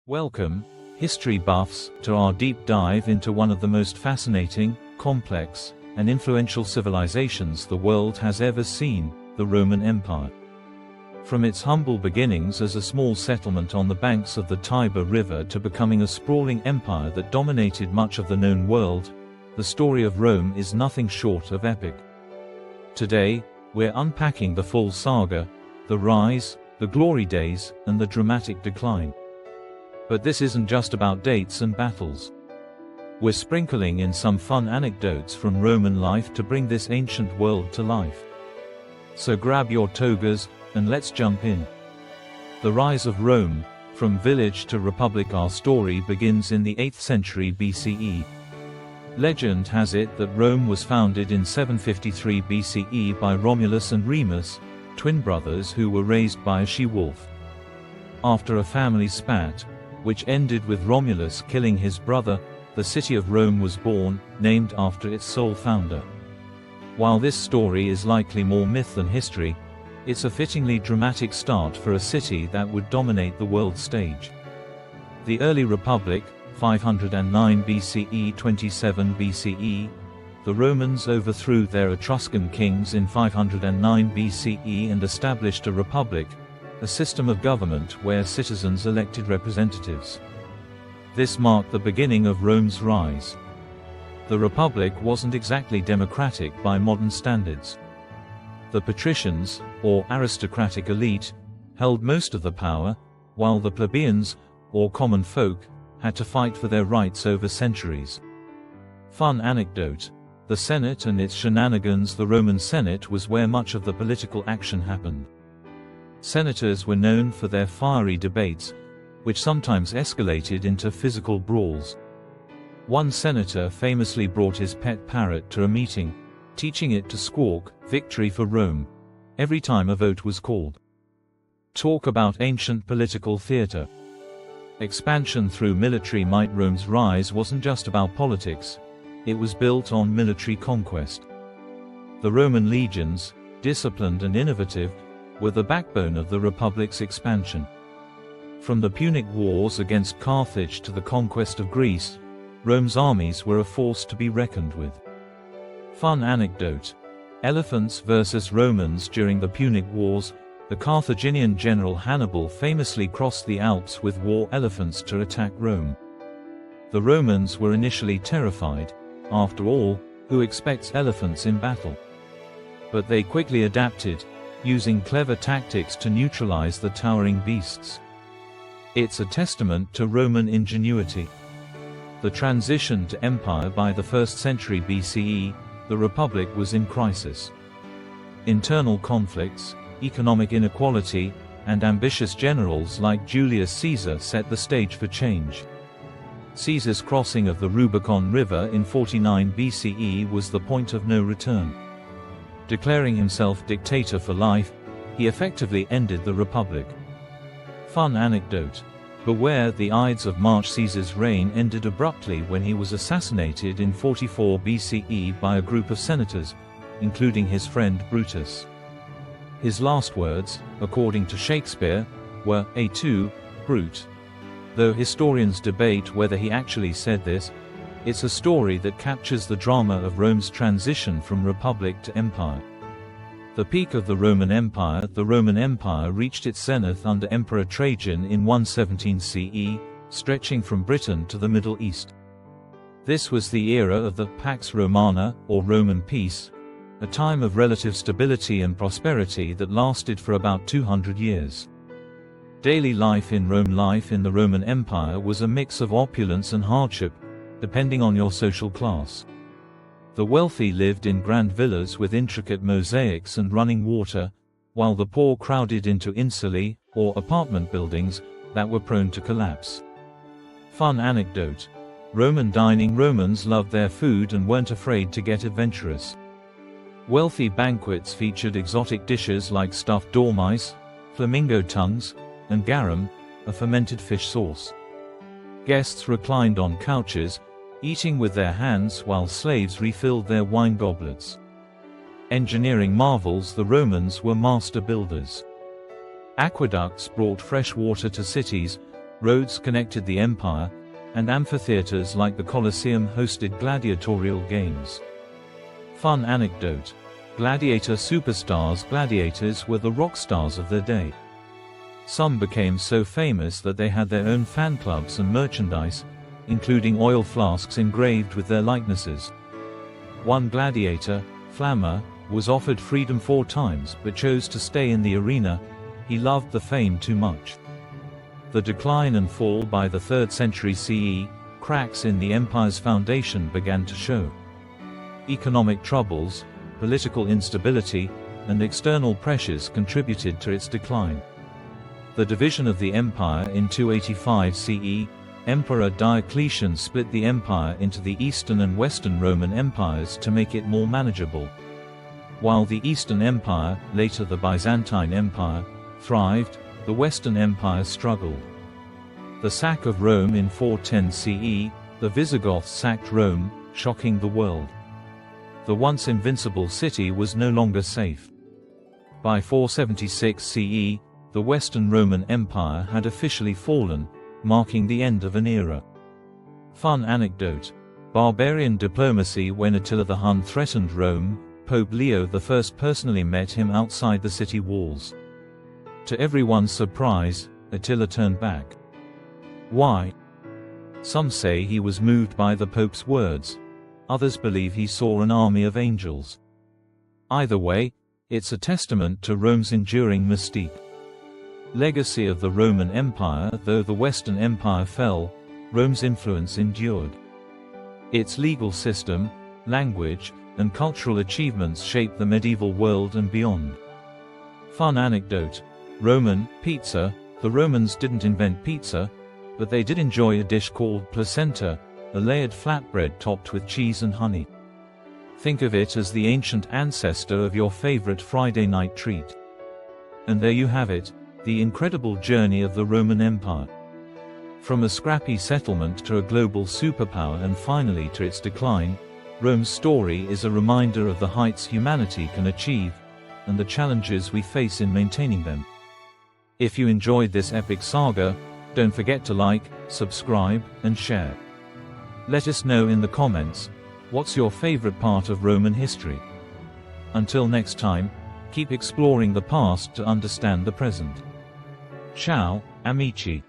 Welcome, history buffs, to our deep dive into one of the most fascinating, complex, and influential civilizations the world has ever seen, the Roman Empire. From its humble beginnings as a small settlement on the banks of the Tiber River to becoming a sprawling empire that dominated much of the known world, the story of Rome is nothing short of epic. Today, we're unpacking the full saga, the rise, the glory days, and the dramatic decline. But this isn't just about dates and battles. We're sprinkling in some fun anecdotes from Roman life to bring this ancient world to life. So grab your togas, and let's jump in. The rise of Rome, from village to republic. Our story begins in the 8th century BCE. Legend has it that Rome was founded in 753 BCE by Romulus and Remus, twin brothers who were raised by a she-wolf. After a family spat, which ended with Romulus killing his brother, the city of Rome was born, named after its sole founder. While this story is likely more myth than history, it's a fittingly dramatic start for a city that would dominate the world stage. The early Republic, 509 BCE, 27 BCE, the Romans overthrew their Etruscan kings in 509 BCE and established a republic, a system of government where citizens elected representatives. This marked the beginning of Rome's rise. The Republic wasn't exactly democratic by modern standards. The patricians, or aristocratic elite, held most of the power, while the plebeians, or common folk, had to fight for their rights over centuries. Fun anecdote: the Senate and its shenanigans. The Roman Senate was where much of the political action happened. Senators were known for their fiery debates, which sometimes escalated into physical brawls. One senator famously brought his pet parrot to a meeting, teaching it to squawk, "Victory for Rome," every time a vote was called. Talk about ancient political theater. Expansion through military might. Rome's rise wasn't just about politics, it was built on military conquest. The Roman legions, disciplined and innovative, were the backbone of the Republic's expansion. From the Punic Wars against Carthage to the conquest of Greece, Rome's armies were a force to be reckoned with. Fun anecdote: elephants versus Romans. During the Punic Wars, the Carthaginian general Hannibal famously crossed the Alps with war elephants to attack Rome. The Romans were initially terrified. After all, who expects elephants in battle? But they quickly adapted, using clever tactics to neutralize the towering beasts. It's a testament to Roman ingenuity. The transition to empire. By the 1st century BCE, the Republic was in crisis. Internal conflicts, economic inequality, and ambitious generals like Julius Caesar set the stage for change. Caesar's crossing of the Rubicon River in 49 BCE was the point of no return. Declaring himself dictator for life, he effectively ended the Republic. Fun anecdote: beware the Ides of March. Caesar's reign ended abruptly when he was assassinated in 44 BCE by a group of senators, including his friend Brutus. His last words, according to Shakespeare, were, "Et tu, Brute." Though historians debate whether he actually said this, it's a story that captures the drama of Rome's transition from republic to empire. The peak of the Roman Empire. The Roman Empire reached its zenith under Emperor Trajan in 117 CE, stretching from Britain to the Middle East. This was the era of the Pax Romana, or Roman peace, a time of relative stability and prosperity that lasted for about 200 years. Daily life in Rome. Life in the Roman Empire was a mix of opulence and hardship, depending on your social class. The wealthy lived in grand villas with intricate mosaics and running water, while the poor crowded into insulae, or apartment buildings, that were prone to collapse. Fun anecdote: Roman dining. Romans loved their food and weren't afraid to get adventurous. Wealthy banquets featured exotic dishes like stuffed dormice, flamingo tongues, and garum, a fermented fish sauce. Guests reclined on couches, eating with their hands while slaves refilled their wine goblets. Engineering marvels. The Romans were master builders. Aqueducts brought fresh water to cities, roads connected the empire, and amphitheaters like the Colosseum hosted gladiatorial games. Fun anecdote. Gladiator superstars. Gladiators were the rock stars of their day. Some became so famous that they had their own fan clubs and merchandise, including oil flasks engraved with their likenesses. One gladiator, Flamma, was offered freedom 4 times but chose to stay in the arena. He loved the fame too much. The decline and fall. By the 3rd century CE, cracks in the empire's foundation began to show. Economic troubles, political instability, and external pressures contributed to its decline. The division of the empire in 285 CE, Emperor Diocletian split the empire into the Eastern and Western Roman empires to make it more manageable. While the Eastern Empire, later the Byzantine Empire, thrived, the Western Empire struggled. The sack of Rome in 410 CE, the Visigoths sacked Rome, shocking the world. The once invincible city was no longer safe. By 476 CE, the Western Roman Empire had officially fallen, marking the end of an era. Fun anecdote. Barbarian diplomacy. When Attila the Hun threatened Rome, Pope Leo I personally met him outside the city walls. To everyone's surprise, Attila turned back. Why? Some say he was moved by the Pope's words. Others believe he saw an army of angels. Either way, it's a testament to Rome's enduring mystique. Legacy of the Roman Empire. Though the Western Empire fell, Rome's influence endured. Its legal system, language, and cultural achievements shaped the medieval world and beyond. Fun anecdote. Roman pizza. The Romans didn't invent pizza, but they did enjoy a dish called placenta, a layered flatbread topped with cheese and honey. Think of it as the ancient ancestor of your favorite Friday night treat. And there you have it, the incredible journey of the Roman Empire. From a scrappy settlement to a global superpower and finally to its decline, Rome's story is a reminder of the heights humanity can achieve, and the challenges we face in maintaining them. If you enjoyed this epic saga, don't forget to like, subscribe, and share. Let us know in the comments, what's your favorite part of Roman history? Until next time, keep exploring the past to understand the present. Ciao, amici.